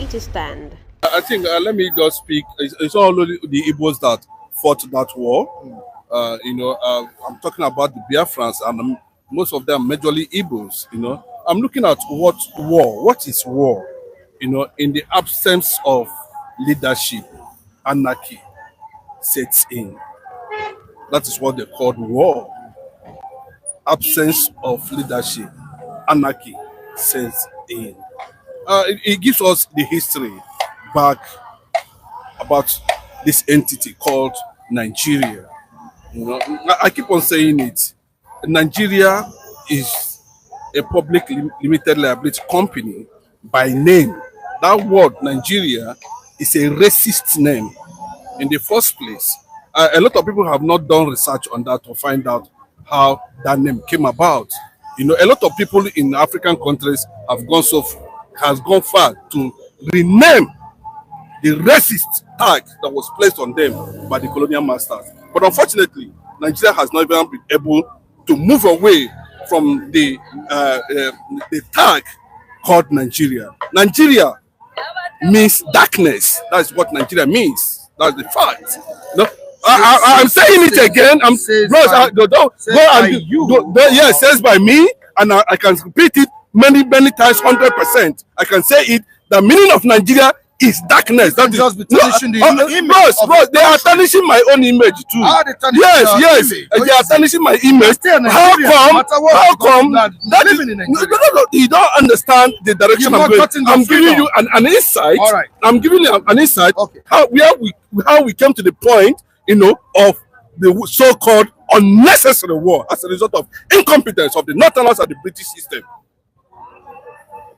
ready to stand. I think let me just speak. It's not only the Igbos that fought that war. I'm talking about the Biafrans, and most of them majorly Igbos. I'm looking at what war. What is war? In the absence of leadership, anarchy sets in. That is what they called war. Absence of leadership, anarchy sets in. It gives us the history back about this entity called Nigeria. I keep on saying it. Nigeria is a public limited liability company by name. That word Nigeria is a racist name in the first place. A lot of people have not done research on that to find out how that name came about. A lot of people in African countries has gone far to rename the racist tag that was placed on them by the colonial masters. But unfortunately, Nigeria has not even been able to move away from the tag called Nigeria. Nigeria means darkness. That's what Nigeria means. That's the fact. I'm saying it again. Yes, says by me, and I can repeat it many times, 100%. I can say it. The meaning of Nigeria is darkness. That just be tarnishing the image. Bros, they are tarnishing my own image too. Yes. They are tarnishing my image. How come? No. You don't understand the direction I'm going. I'm giving you an insight. All right. I'm giving you an insight. Okay. How we came to the point, of the so-called unnecessary war as a result of incompetence of the Northerners and the British system.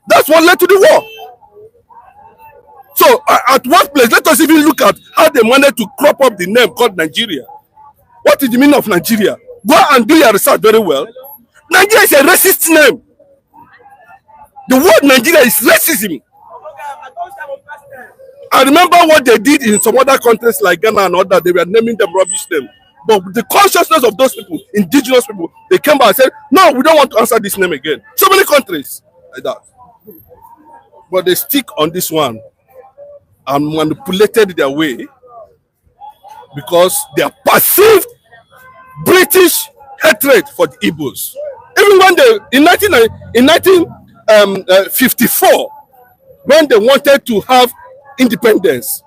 That's what led to the war. So at what place? Let us even look at how they wanted to crop up the name called Nigeria. What is the meaning of Nigeria? Go and do your research very well. Nigeria is a racist name. The word Nigeria is racism. I remember what they did in some other countries like Ghana and other. They were naming them rubbish names. But the consciousness of those people, indigenous people, they came back and said, no, we don't want to answer this name again. So many countries like that. But they stick on this one and manipulated their way because they are perceived British hatred for the Igbos. Even when in 1954, when they wanted to have independence,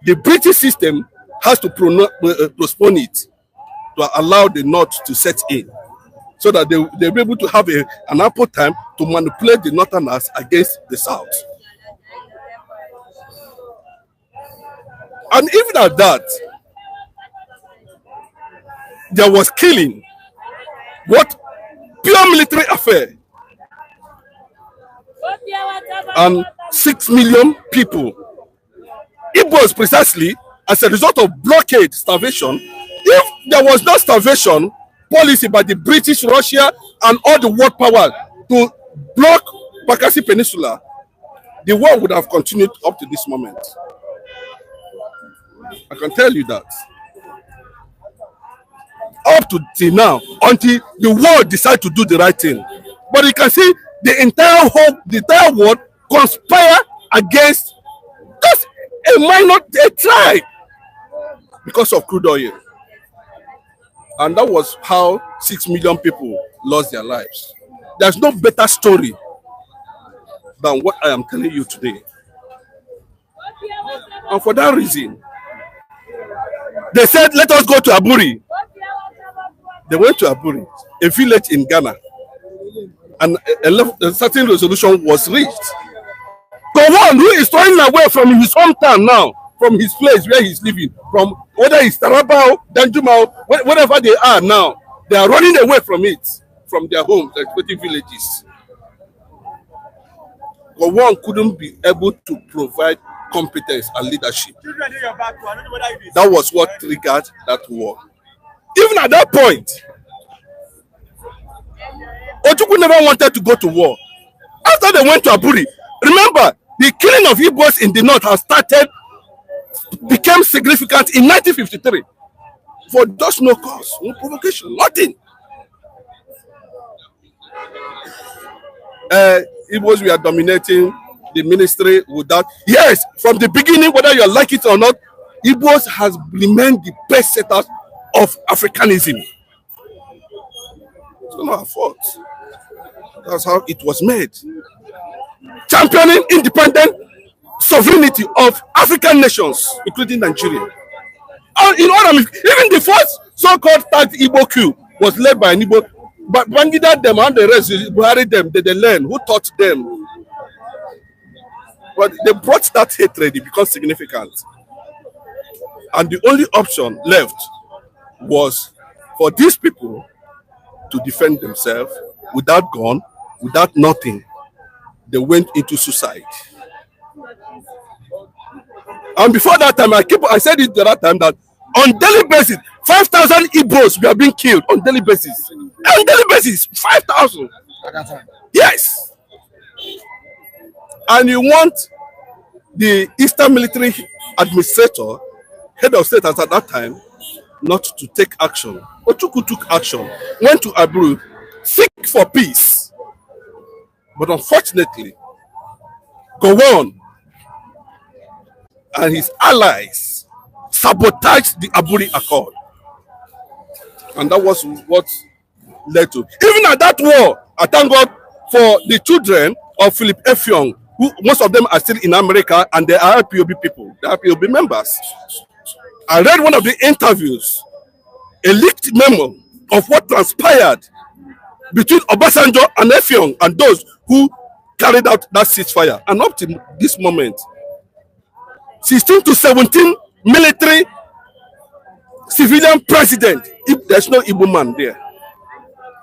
the British system has to postpone it to allow the North to set in, so that they'll be able to have an ample time to manipulate the Northerners against the South. And even at that, there was killing. What? Pure military affair. And 6 million people. It was precisely as a result of blockade, starvation. If there was no starvation policy by the British, Russia, and all the world power to block Bakassi Peninsula, the war would have continued up to this moment. I can tell you that. Up to till now, until the world decide to do the right thing. But you can see the entire world conspire against just a tribe because of crude oil. And that was how 6 million people lost their lives. There's no better story than what I am telling you today. And for that reason, they said, let us go to Aburi. They went to Aburi, a village in Ghana, and a certain resolution was reached. The one who is running away from his hometown now, from his place where he's living, from whether it's Tarabao, Danjumao, wherever they are now, they are running away from it, from their homes, their respective villages. But one couldn't be able to provide competence and leadership. That was what triggered that war. Even at that point, Ojukwu never wanted to go to war. After they went to Aburi, remember, the killing of Igbos in the north became significant in 1953 for just no cause, no provocation, nothing. Igbos were dominating the ministry without. Yes, from the beginning, whether you like it or not, Igbos has remained the best setters of Africanism. It's not our fault. That's how it was made. Championing independent sovereignty of African nations, including Nigeria. And in order, even the first so-called tagged Igbo coup was led by an Igbo. But Bangida them and the rest, Buhari them, they learn. Who taught them? But they brought that hatred, it becomes significant. And the only option left was for these people to defend themselves without gun, without nothing. They went into suicide. And before that time, I said it the other time that on daily basis, 5,000 Igbos were being killed on daily basis. On daily basis, 5,000. At that time. Yes. And you want the Eastern Military Administrator, head of state at that time, not to take action. Ochuku took action, went to Abu, seek for peace. But unfortunately, Gowon and his allies sabotaged the Aburi Accord. And that was what led to. Even at that war, I thank God for the children of Philip Effiong, who most of them are still in America, and they are IPOB people, they are IPOB members. I read one of the interviews, a leaked memo of what transpired between Obasanjo and Effiong and those who carried out that ceasefire. And up to this moment, 16 to 17 military civilian president, if there's no Igbo man there.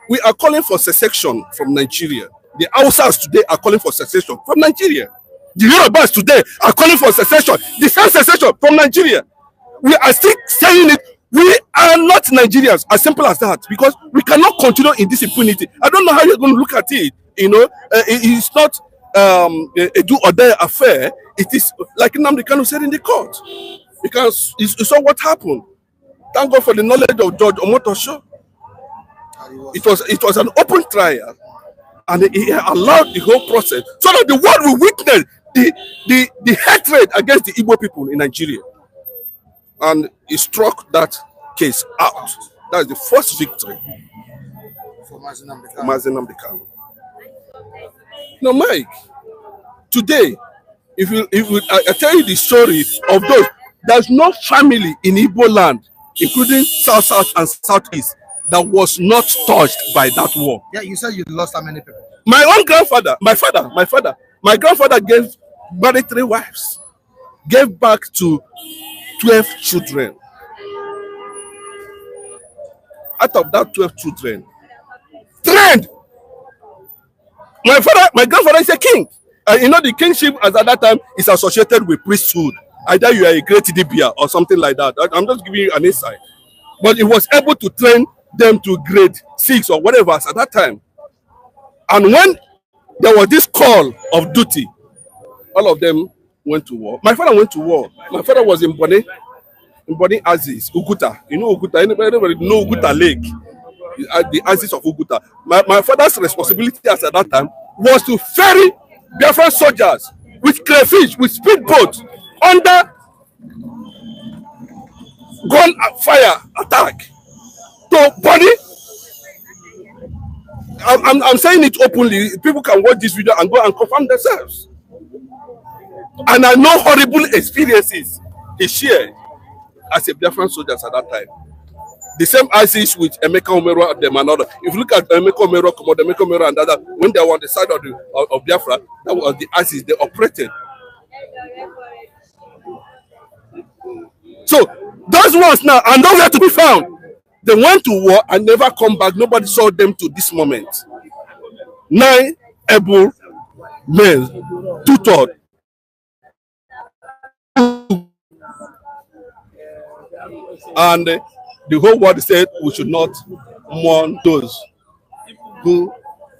We are calling for secession from Nigeria. The Hausas today are calling for secession from Nigeria. The Yorubas today are calling for secession, the same secession from Nigeria. We are still saying it. We are not Nigerians, as simple as that, because we cannot continue in this impunity. I don't know how you're going to look at it. You know, it's not a do or die affair. It is like Nnamdi Kanu said in the court, because you saw what happened. Thank God for the knowledge of Judge Omotosho. It was an open trial, and he allowed the whole process so that the world will witness the hatred against the Igbo people in Nigeria. And he struck that case out. That's the first victory for Mazi Nnamdi Kanu. Now, Mike, today, I tell you the story of those, there's no family in Igbo land, including South and Southeast, that was not touched by that war. Yeah, you said you lost how many people? My own grandfather, my grandfather married 3 wives, gave back to 12 children. Out of that 12 children, trained. My grandfather is a king. You know, the kingship at that time is associated with priesthood. Either you are a great Dibia or something like that. I'm just giving you an insight. But he was able to train them to grade 6 or whatever at that time. And when there was this call of duty, all of them went to war. My father went to war. My father was in Boni Aziz, Uguta. You know Uguta? Anybody know Uguta Lake? The Aziz of Uguta. My father's responsibility at that time was to ferry Biafra soldiers with crayfish, with speedboats, under gun fire attack to Boni. I'm saying it openly. People can watch this video and go and confirm themselves. And I know horrible experiences he shared as a Biafran soldier at that time. The same ISIS with Emeka Omero and them and other. If you look at Emeka Omero and other, when they were on the side of Biafra, that was the ISIS they operated. So those ones now are nowhere to be found. They went to war and never come back. Nobody saw them to this moment. 9 able men, tutored. And the whole world said we should not mourn those who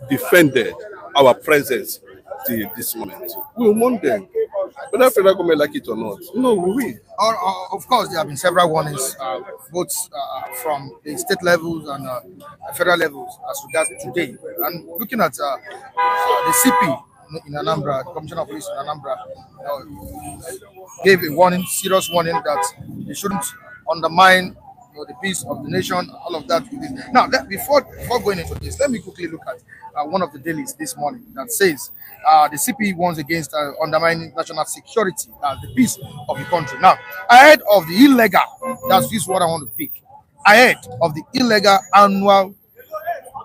defended our presence till this moment. We will mourn them, whether federal government like it or not. No, we will. Of course, there have been several warnings, both from the state levels and federal levels as regards today. And looking at the CP in Anambra, the Commissioner of Police in Anambra, gave a warning, serious warning that they shouldn't undermine the peace of the nation, all of that. Now, before going into this, let me quickly look at one of the dailies this morning that says the CP warns against undermining national security, the peace of the country. Now, ahead of the illegal, that's this what I want to pick, ahead of the illegal annual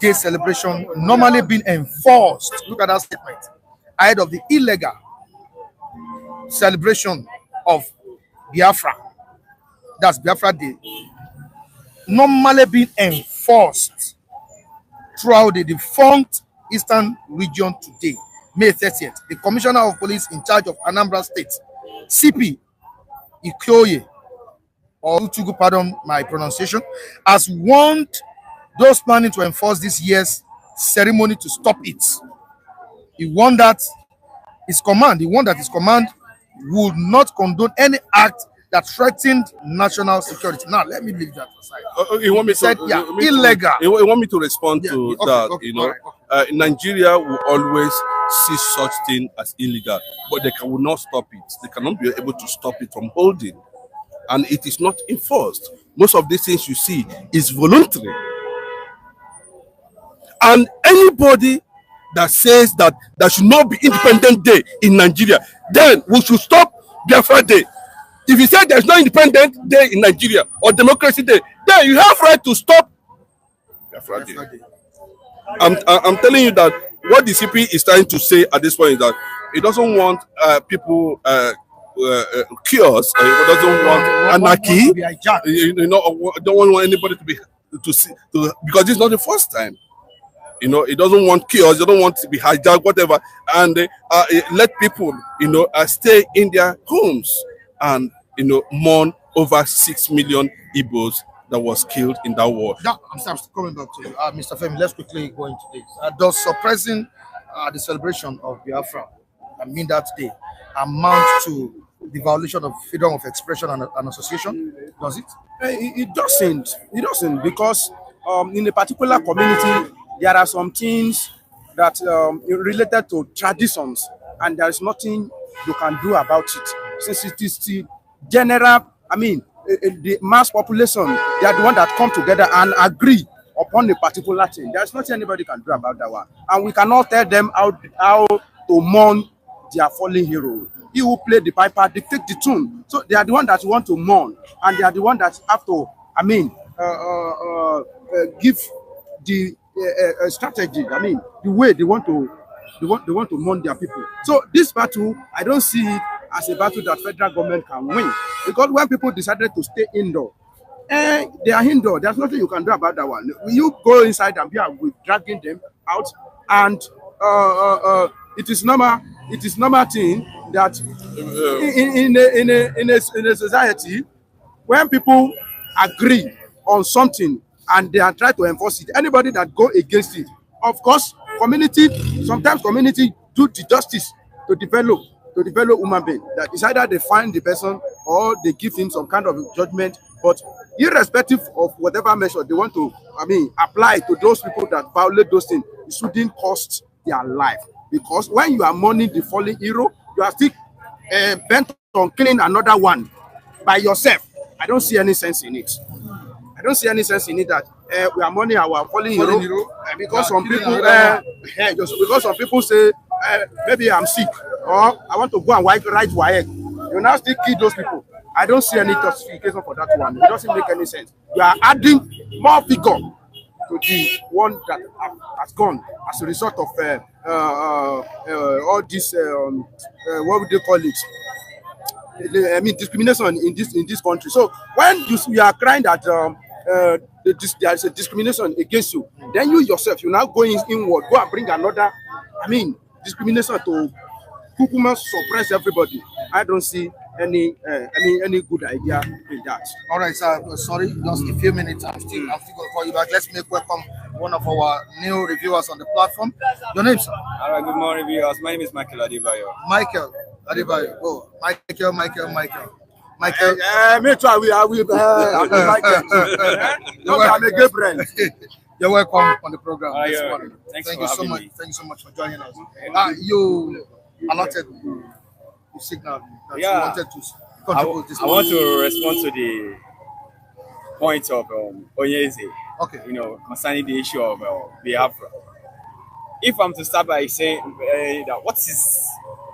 gay celebration normally being enforced. Look at that statement. Ahead of the illegal celebration of Biafra, that's Biafra Day, normally being enforced throughout the defunct Eastern region today, May 30th. The Commissioner of Police in charge of Anambra State, CP Ikoye, or Utugu, pardon my pronunciation, has warned those planning to enforce this year's ceremony to stop it. He warned that his command would not condone any act that threatened national security. Now, let me leave that aside. You want me illegal. You want me to respond to that? Okay, you know, right. Nigeria will always see such thing as illegal, but they will not stop it. They cannot be able to stop it from holding, and it is not enforced. Most of these things you see is voluntary, and anybody that says that there should not be Independent Day in Nigeria, then we should stop Biafra Day. If you say there's no Independent Day in Nigeria or Democracy Day, then you have right to stop Biafra Day. I'm telling you that what the CP is trying to say at this point is that it doesn't want people chaos. It doesn't want anarchy. Don't want anybody to see because this is not the first time. You know, it doesn't want chaos. It doesn't want to be hijacked, whatever, and let people, stay in their homes and mourn over 6 million Igbos that was killed in that war. Now, I'm coming back to you, Mr. Femi. Let's quickly go into this. Does suppressing the celebration of Biafra, that day, amount to the violation of freedom of expression and association? Does it? It doesn't. It doesn't, because in a particular community, there are some things that related to traditions, and there is nothing you can do about it. Since it is the general, the mass population, they are the one that come together and agree upon a particular thing. There is nothing anybody can do about that one. And we cannot tell them how to mourn their fallen hero. He who played the piper dictate the tune. So they are the one that want to mourn, and they are the one that have to, give the strategy. The way they want to mourn their people. So this battle, I don't see it as a battle that federal government can win, because when people decided to stay indoor, they are indoor. There's nothing you can do about that one. You go inside and be dragging them out, and it is normal. It is normal thing that in a society, when people agree on something and they are trying to enforce it, anybody that go against it, of course, sometimes community do the justice to develop human being. That is either they find the person or they give him some kind of judgment. But irrespective of whatever measure they want to, apply to those people that violate those things, it shouldn't cost their life. Because when you are mourning the fallen hero, you are still bent on killing another one by yourself. I don't see any sense in it. I don't see any sense in it that we are mourning our fallen hero because some people, just because some people say maybe I'm sick or I want to go and write WAEC. You now still kill those people. I don't see any justification for that one. It doesn't make any sense. You are adding more figure to the one that has gone as a result of all this what would they call it? Discrimination in this country. So when you are crying that there is a discrimination against you, then you yourself, you now go inward, go and bring another, discrimination to Kukuma suppress everybody. I don't see any good idea in that. All right, sir. Sorry, just a few minutes. I'm still going to call you back. Let's make welcome one of our new reviewers on the platform. Your name, sir? All right, good morning, viewers. My name is Michael Adebayo. Michael Adebayo. Oh, Michael. Me too. I'm a gay friend. You're welcome on the program this yeah. morning. Thanks Thank for you so having much. me. Thank you so much for joining us. You allotted, you signaled that you Yeah. wanted to contribute this I want morning. to respond to the point of Onyeze, Okay. concerning the issue of Biafra. If I'm to start by saying that what is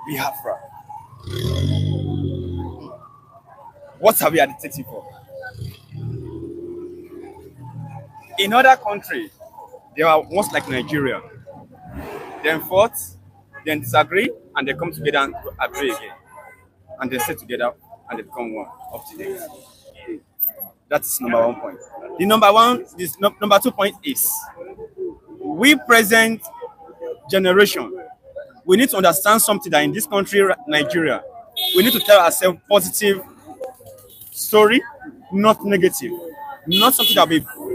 Biafra? What are we agitating for? In other countries, they are once like Nigeria. Then fought, then disagree, and they come together and agree again. And they stay together and they become one up to date. That is number 1 point. Number 2 point is we present generation, we need to understand something that in this country, Nigeria, we need to tell ourselves positive story, not negative, not something that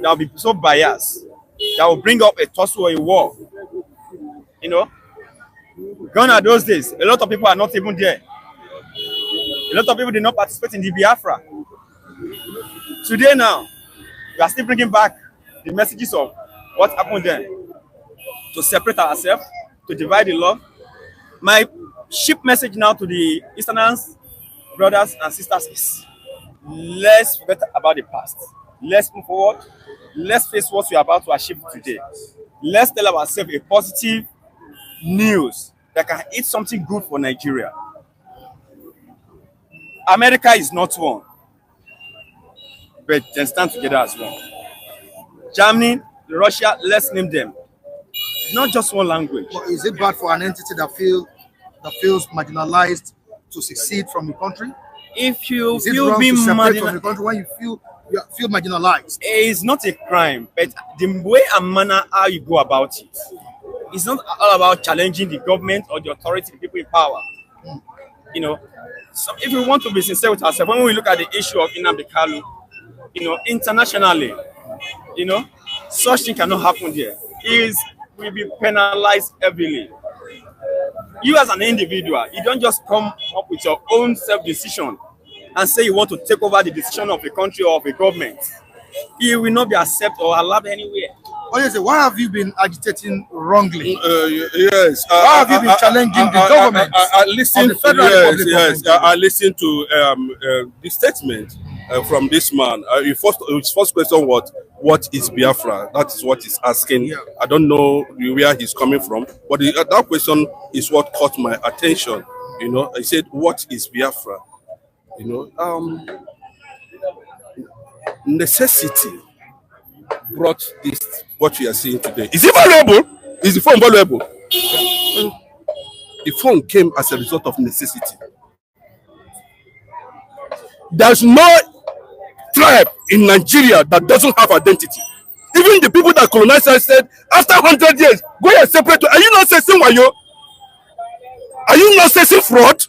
will be so biased, that will bring up a tussle or a war. Gone are those days. A lot of people are not even there. A lot of people did not participate in the Biafra. Today now, we are still bringing back the messages of what happened then, to separate ourselves, to divide the love. My ship message now to the Easterners, brothers and sisters is, let's forget about the past. Let's move forward. Let's face what we are about to achieve today. Let's tell ourselves a positive news that can eat something good for Nigeria. America is not one, but they stand together as one. Germany, Russia, let's name them. Not just one language. But is it bad for an entity that feels marginalized to succeed from the country? If you Is it feel wrong being to separate from marginalized, the country when you feel marginalized? it's not a crime, but the way and manner how you go about it. It's not all about challenging the government or the authority, the people in power. So if we want to be sincere with ourselves, when we look at the issue of Nnamdi Kanu, internationally, such thing cannot happen there. It will be penalized heavily. You as an individual, you don't just come up with your own self-decision and say you want to take over the decision of a country or of a government. It will not be accepted or allowed anywhere. Why have you been agitating wrongly? Yes. Why have you been challenging the government? I listened. of the Federal Republic of Yes. Nigeria? I listened to the statement from this man. His first question was, "What is Biafra?" That is what he's asking. Yeah. I don't know where he's coming from, but that question is what caught my attention. I said, "What is Biafra?" Necessity brought this, what we are seeing today. Is it valuable? Is the phone valuable? The phone came as a result of necessity. There's no tribe in Nigeria that doesn't have identity. Even the people that colonized us said, after 100 years, go and separate. Are you not saying wayo? Are you not saying fraud?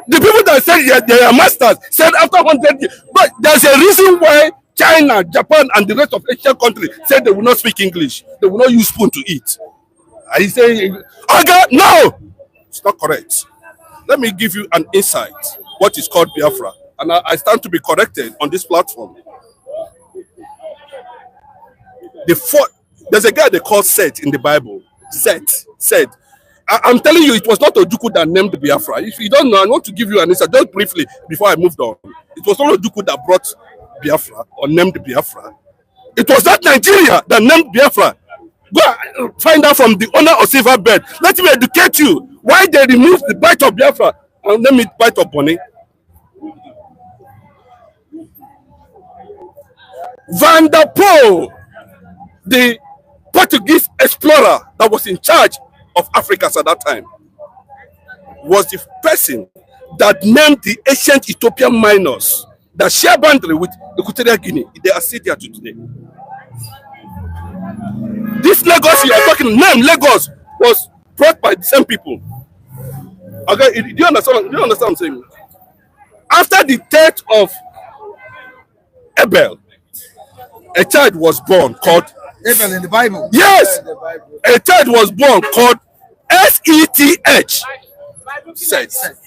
The people that said they are masters said after 100 years. But there's a reason why China, Japan, and the rest of Asian countries said they will not speak English. They will not use spoon to eat. Are you saying, okay, no, it's not correct. Let me give you an insight, what is called Biafra. And I stand to be corrected on this platform. There's a guy they call Seth in the Bible. Seth. I'm telling you, it was not Ojukwu that named Biafra. If you don't know, I want to give you an insight, just briefly, before I moved on. It was not Ojukwu that brought Biafra or named Biafra. It was that Nigeria that named Biafra. Go find out from the owner of Silverbird. Let me educate you why they removed the bite of Biafra and name it bite of Bonny. Van der Poel, the Portuguese explorer that was in charge of Africa at that time, was the person that named the ancient Ethiopian miners that share boundary with Equatorial Guinea. They are still there to today. This Lagos you are talking, name Lagos, was brought by the same people. Okay, do you understand? Do you understand what I'm saying? After the death of Abel, a child was born called Abel in the Bible. Yes, a child was born called Seth. Seth.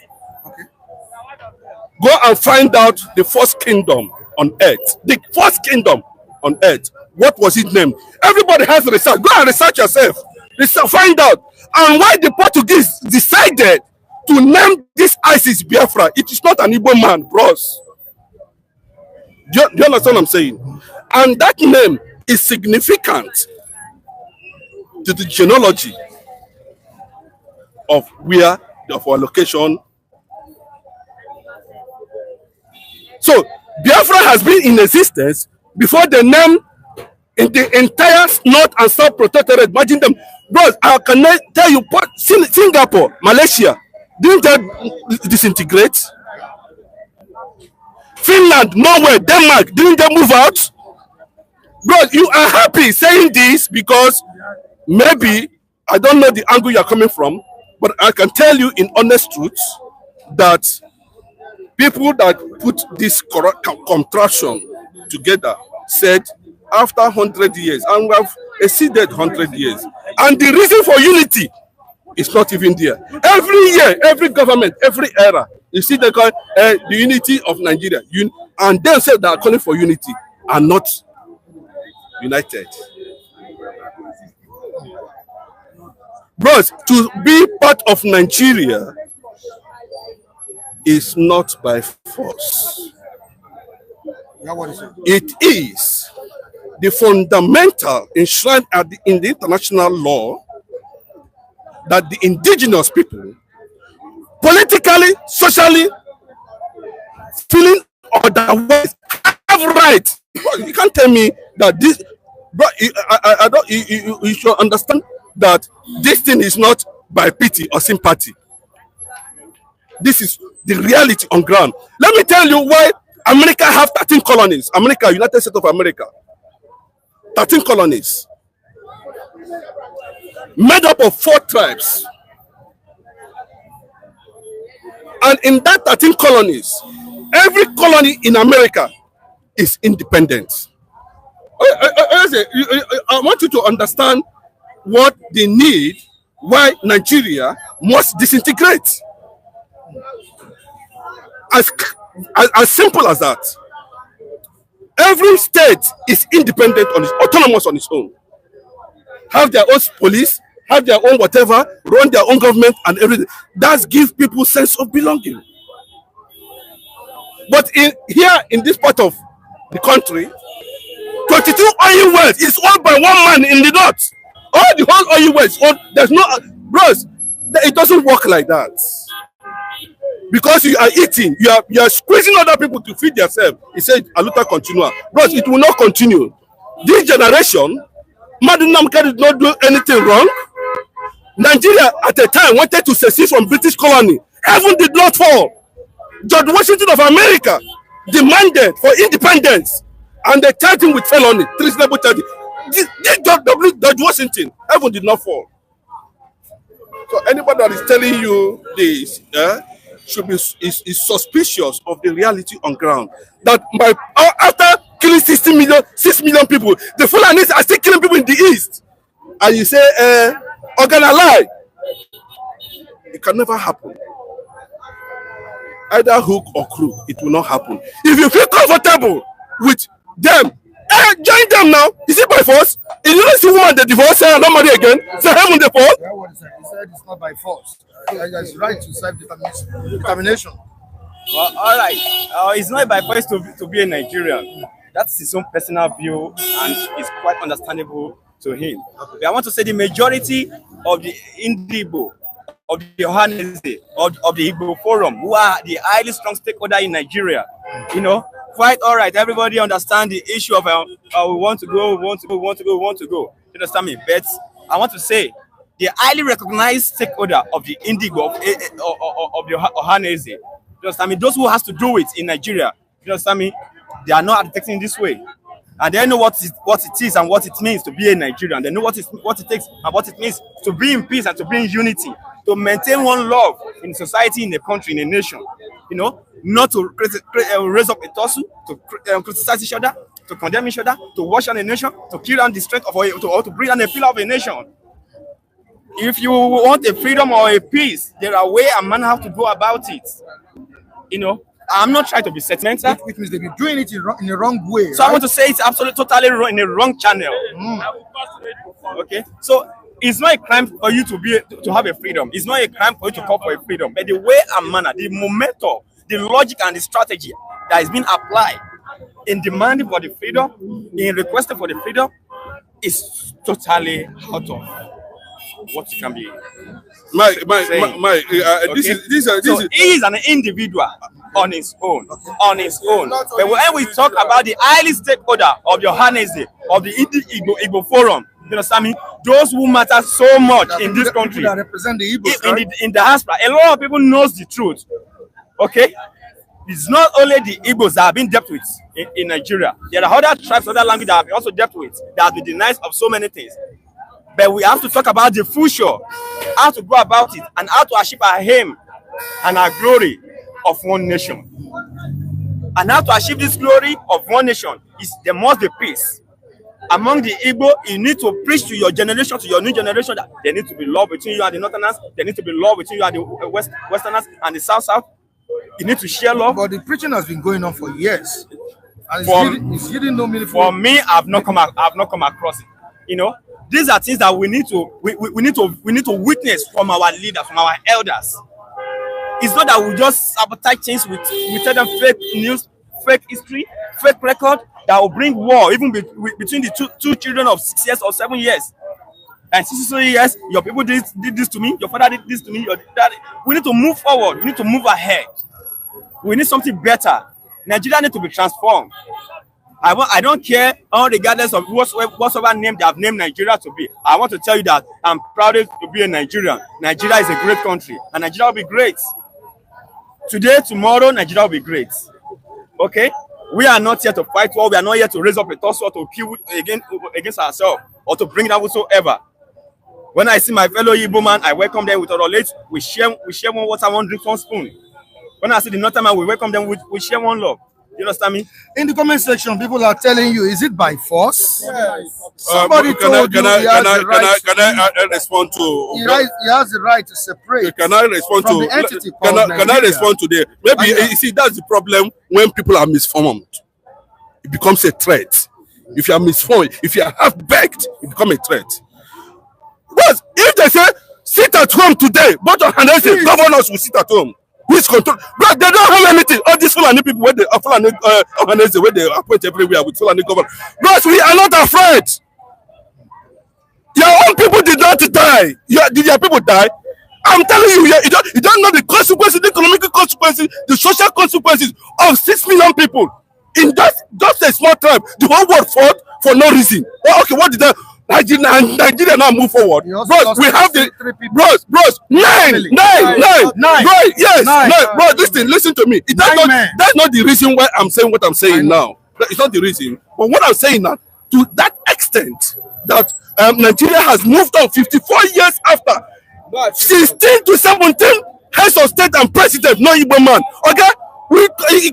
Okay. Go and find out the first kingdom on earth. The first kingdom on earth What was it named? Everybody has research. Go and research yourself. Research, find out. And why the Portuguese decided to name this ISIS Biafra? It is not an Igbo man, bros. Do you understand what I'm saying? And that name is significant to the genealogy of where, of our location. So Biafra has been in existence before the name in the entire North and South Protectorate. Imagine them. Bros, I can tell you, Singapore, Malaysia, didn't they disintegrate? Finland, Norway, Denmark, didn't they move out? Bros, you are happy saying this because maybe, I don't know the angle you're coming from, but I can tell you in honest truth that people that put this contraction together said after 100 years, and we have exceeded 100 years, and the reason for unity is not even there. Every year, every government, every era, you see they call the unity of Nigeria, and they say they are calling for unity, are not united. Bros, to be part of Nigeria is not by force. It is the fundamental enshrined in the international law that the indigenous people, politically, socially, feeling otherwise, have right. Bro, you can't tell me that this. Bro, I don't. You should understand that this thing is not by pity or sympathy. This is the reality on ground. Let me tell you why America have 13 colonies. America, United States of America. 13 colonies. Made up of 4 tribes. And in that 13 colonies, every colony in America is independent. I want you to understand what they need, why Nigeria must disintegrate. As simple as that. Every state is independent on its autonomous on its own. Have their own police, have their own whatever, run their own government and everything. That gives people sense of belonging. But here in this part of the country, 22 oil wells is owned by one man in the north. All the whole oil wells owned. There's no bros. It doesn't work like that. Because you are eating, you are squeezing other people to feed yourself. He said, "Aluta continua." Bros, it will not continue. This generation, Madunamka did not do anything wrong. Nigeria at a time wanted to secede from British colony. Heaven did not fall. George Washington of America demanded for independence, and they charged him with felony, treasonable charges. This George Washington, heaven did not fall. So anybody that is telling you this, should be is suspicious of the reality on ground. That after killing 6 million people, the Fulanis are still killing people in the east, and you say, "Organa lie." It can never happen. Either hook or crook, it will not happen. If you feel comfortable with them, join them now. Is it by force? If you don't see woman they divorce her and not marry again, say heaven they fall. That's what he said. He said it's not by force. It's right to self-determination. Well, all right. It's not by force to be a Nigerian. That's his own personal view, and it's quite understandable to him. But I want to say the majority of the Igbo, of the Ohanese, of the Igbo Forum, who are the highly strong stakeholder in Nigeria, quite all right. Everybody understand the issue of we want to go. You understand me? But I want to say the highly recognized stakeholder of the Indigo of the Ohanese. You understand me? Those who has to do it in Nigeria. You understand me? They are not acting this way, and they know what it is and what it means to be a Nigerian. They know what it takes and what it means to be in peace and to be in unity, to maintain one love in society, in a country, in a nation. Not to raise up a tussle, to criticize each other, to condemn each other, to wash down a nation, to kill down the strength of or to bring down a pillar of a nation. If you want a freedom or a peace, there are ways and manner how to go about it. I'm not trying to be sentimental. Which means they be doing it in the wrong way. So I want to say it's absolutely totally wrong, in the wrong channel. Okay, so it's not a crime for you to have a freedom. It's not a crime for you to call for a freedom. But the way and manner, the momentum, the logic and the strategy that is being applied in demanding for the freedom, in requesting for the freedom, is totally out of what you can be. So he is an individual on his own, But when we talk about the highly stakeholder of your Hanese, of the Igbo Forum, you understand me? Those who matter so much in this country, that represent the Igbos, in the diaspora, a lot of people knows the truth. Okay, it's not only the Igbos that have been dealt with in Nigeria. There are other tribes, other languages that have been also dealt with, that have been denied of so many things. But we have to talk about the future, how to go about it, and how to achieve our aim and our glory of one nation. And how to achieve this glory of one nation is there must be peace. Among the Igbo, you need to preach to your generation, to your new generation, that there needs to be love between you and the Northerners, there needs to be love between you and the Westerners and the South. You need to share love. But the preaching has been going on for years. And it's yielding no meaningful. For me, I've not come across it. You know, these are things that we need to witness from our leaders, from our elders. It's not that we just sabotage things with tell them fake news, fake history, fake record that will bring war even between the two children of 6 years or 7 years. And 6 years, your people did this to me, your father did this to me, your dad. We need to move forward. We need to move ahead. We need something better. Nigeria needs to be transformed. I don't care, regardless of whatsoever name they have named Nigeria to be. I want to tell you that I'm proud to be a Nigerian. Nigeria is a great country, and Nigeria will be great. Today, tomorrow, Nigeria will be great. Okay? We are not here to fight war. We are not here to raise up a tussle to kill against ourselves or to bring down whatsoever. When I see my fellow Igbo man, I welcome them with our late. We share one water, one drink, one spoon. When I see the Northern man, we welcome them we share one love. You understand me? In the comment section, people are telling you, is it by force? Yes. Somebody told you he has the right. Can I respond to? He has the right to separate. Can I respond from to? The entity called can I respond to the? Maybe you see that's the problem when people are misformed. It becomes a threat. If you are misformed, if you are half-baked, it becomes a threat. But if they say sit at home today, both of the governors will sit at home. Which control? But they don't have anything. All these Fulani people, where they Fulani organize, where they appoint everywhere with Fulani government. But we are not afraid. Your own people did not die. Did your people die? I'm telling you, you don't know the consequences, the economic consequences, the social consequences of 6 million people in just a small time. The whole world fought for no reason. Well, okay, what did that? Nigeria now move forward. Bros, we have the bros, nine. Right, yes, nine. Bro, listen to me. That's not the reason why I'm saying what I'm saying now. It's not the reason. But what I'm saying now, to that extent, that Nigeria has moved on 54 years after 16 to 17 heads of state and president, no Igbo man. Okay,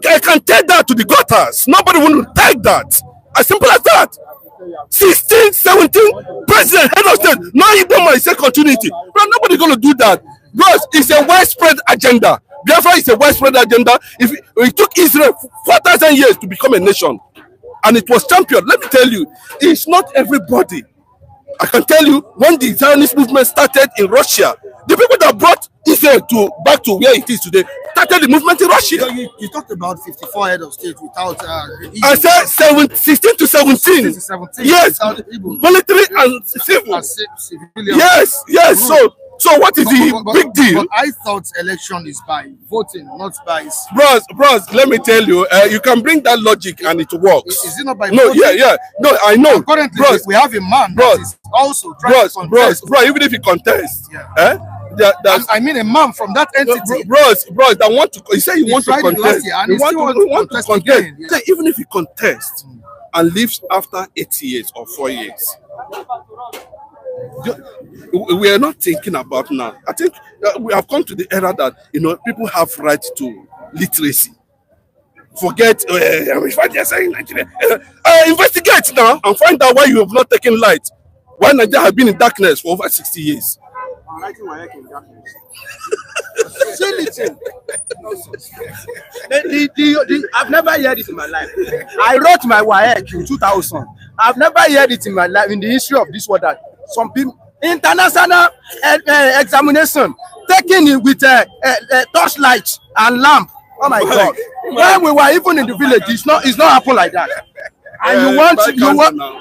I can take that to the gutters. Nobody will take that. As simple as that. 16, 17 president, head of state, no Igbo man is a continuity. But nobody going to do that. Because it's a widespread agenda. Biafra is a widespread agenda. If it took Israel 4,000 years to become a nation, and it was championed, let me tell you, it's not everybody. I can tell you, when the Zionist movement started in Russia, the people that brought Israel back to where it is today started the movement in Russia. You talked about 54 head of state without. I said 16 to 17. Yes, military and civil. Yes. So what is the big deal? But I thought election is by voting, not by. Bros, let me tell you, you can bring that logic and it works. Is it not by voting? Yeah. No, I know. And currently, we have a man that is also trying to contest. Bro, even if he contests, I mean a man from that entity. Bros, that want to. He said he wants to contest. He want to contest again. Yeah. So even if he contests and leaves after 8 years or 4 years. We are not thinking about now. I think we have come to the era that people have right to literacy. Forget if they're saying Nigeria. Investigate now and find out why you have not taken light. Why Nigeria has been in darkness for over 60 years. I've never heard it in my life. I wrote my WAEC in 2000. I've never heard it in my life in the history of this world that some people international examination taking it with torchlight and lamp. Oh my God! When we were even in the village, it's not happen like that. And you want.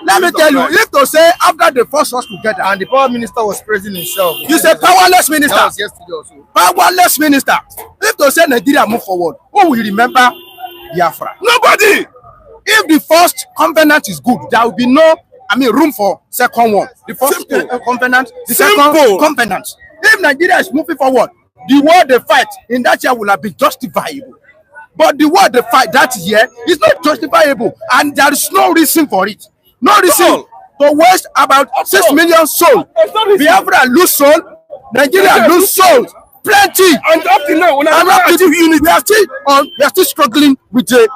Let me tell you, if to say after they forced us together, And the power minister was praising himself. you say powerless minister. That was yesterday also. Powerless minister. If to say Nigeria move forward, who will remember Biafra? Nobody. If the first covenant is good, there will be no, room for second one. The first covenant, the second covenant. If Nigeria is moving forward, the war they fight in that year will have been justifiable. But the war they fight that year is not justifiable, and there is no reason for it. No reason to waste about 6 million souls. Biafra lose soul, Nigeria lose souls. Plenty. And up to now, we are still struggling with a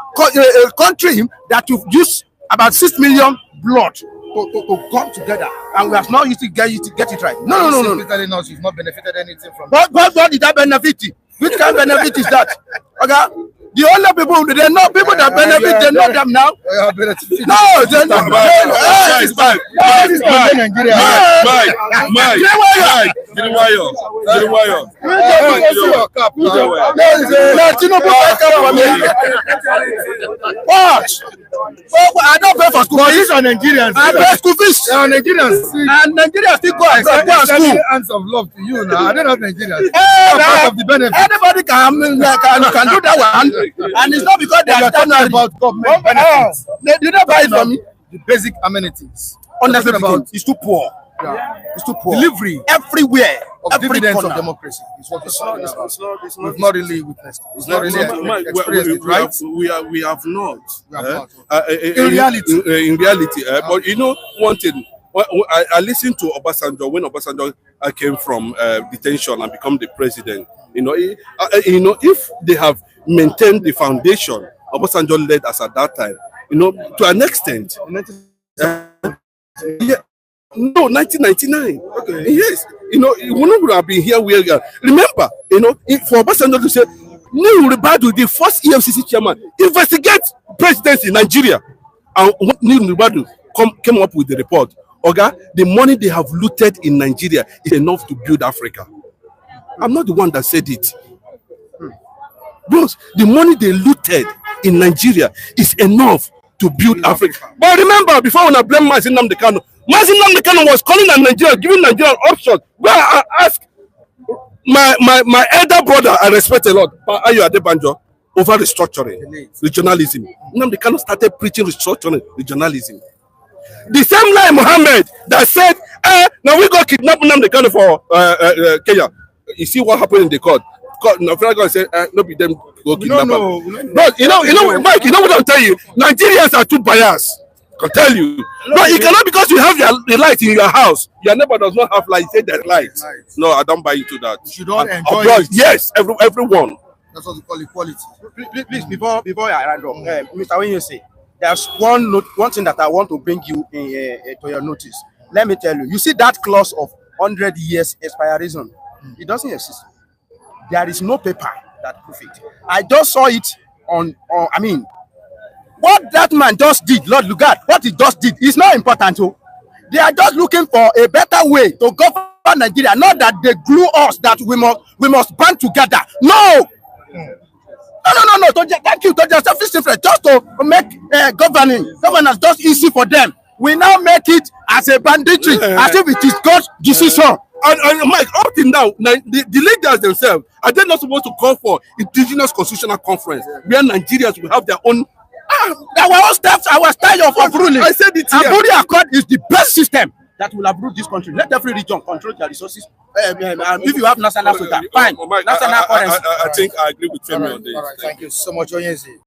country that you've used about 6 million blood to come together, and we have not used to get it right. No. You've not benefited anything from What did that benefit? Which kind of benefit is that? Okay. The only people they know people that benefit, they know them now. No, they know. Watch. I don't pay for school. But these are Nigerians. I pay school fees. They are Nigerians. And Nigerians still go to school. Hands of love to you now. I don't have Nigerians. Part of the benefit. Anybody can do that one. And it's not because they are talking about government benefits. They didn't buy it from me. The basic amenities. Honestly, it's too poor. Yeah. It's too poor. Delivery everywhere. of dividends of democracy is what we've not really witnessed. It's not really experienced it, right? We have not. In reality. In reality. But you know one thing. I listened to Obasanjo when Obasanjo came from detention and become the president. If they have maintained the foundation Obasanjo led us at that time, to an extent. Yeah. No, 1999. Okay. Yes. We would have been here where we are. Remember, for Obasanjo to say, New Ribadu, the first EFCC chairman, investigate presidents in Nigeria. And New Ribadu came up with the report. Oga, the money they have looted in Nigeria is enough to build Africa. I'm not the one that said it. Bros, the money they looted in Nigeria is enough to build Africa. But remember, before when I blame Mazin Nnamdi Kanu was calling on Nigeria, giving Nigeria options. Well, I ask my elder brother, I respect a lot, Ayo Adebanjo, over restructuring, regionalism. Nnamdi Kanu started preaching restructuring, regionalism. The same line Mohammed that said, now we go kidnap Nnamdi Kanu for Kenya. You see what happened in the court. God said, no be them go kidnap him. But Mike, what I'm telling you? Nigerians are too biased. I can tell you. No, it cannot because you have the light in your house. Your neighbor does not have light. Say there's light. No, I don't buy into that. You should all enjoy it. Yes, everyone. That's what we call equality. Please, before I round up, Mr. When you say there's one thing that I want to bring you to your notice. Let me tell you. You see that clause of 100 years expiration? It doesn't exist. There is no paper that prove it. I just saw it on what that man just did, Lord Lugard, what he just did is not important. They are just looking for a better way to govern Nigeria, not that they glue us that we must band together. No. Thank you. To just selfish difference, just to make governance just easy for them. We now make it as a banditry, as if it is God's decision. And Mike, up till now, the leaders themselves, are they not supposed to call for indigenous constitutional conference where Nigerians will have their own? Our own steps, our style of ruling. I said it here. Aburi Accord is the best system that will uproot this country. Let every region control their resources. If you have national soldier, fine. Mike, I think I agree with Femi on this. All right, thank you so much, Onyezi.